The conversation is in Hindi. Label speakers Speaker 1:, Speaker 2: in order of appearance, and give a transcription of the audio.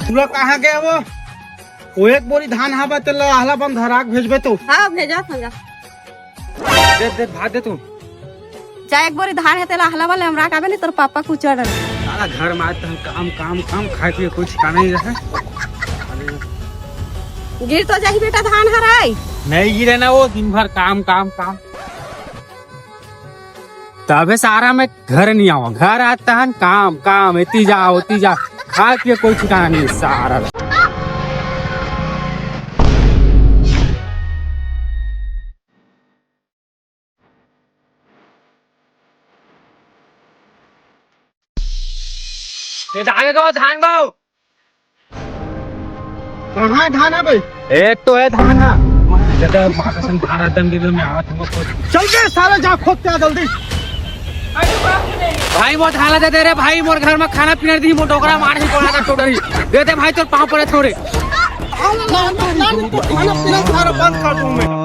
Speaker 1: पूरा कहाँ गया वो एक बोरी धान हवा तेल आहला बंद धराक भेजबे तो।
Speaker 2: हाँ भेजा समझा
Speaker 1: दे भात दे तू।
Speaker 2: चाहे एक बोरी धान है तेला हला वाले हमरा काबे नहीं तोर पापा कुछ चढ़
Speaker 1: सारा घर में आते हैं काम काम काम खाए पिए कुछ ठिकाना नहीं रहे।
Speaker 2: गिर तो जाही बेटा धान हराई
Speaker 1: नहीं गिरे ना वो दिन भर काम काम काम तबे सारा में घर नहीं आवा घर आता है काम काम इतनी जा खाए पिए कोई ठिकाना नहीं सारा। धान का धान गाओ कहाँ है धान है भाई? एक तो है धान है चल के सारा जा खोद के जल्दी। भाई वो धान दे दे रे भाई मोर घर में खाना पीना दी मो डोकरा मार ही कोना का टोटरी दे दे भाई तोर पाँव पड़े थोड़े खाना पीना सारा बंद कर दूं मैं।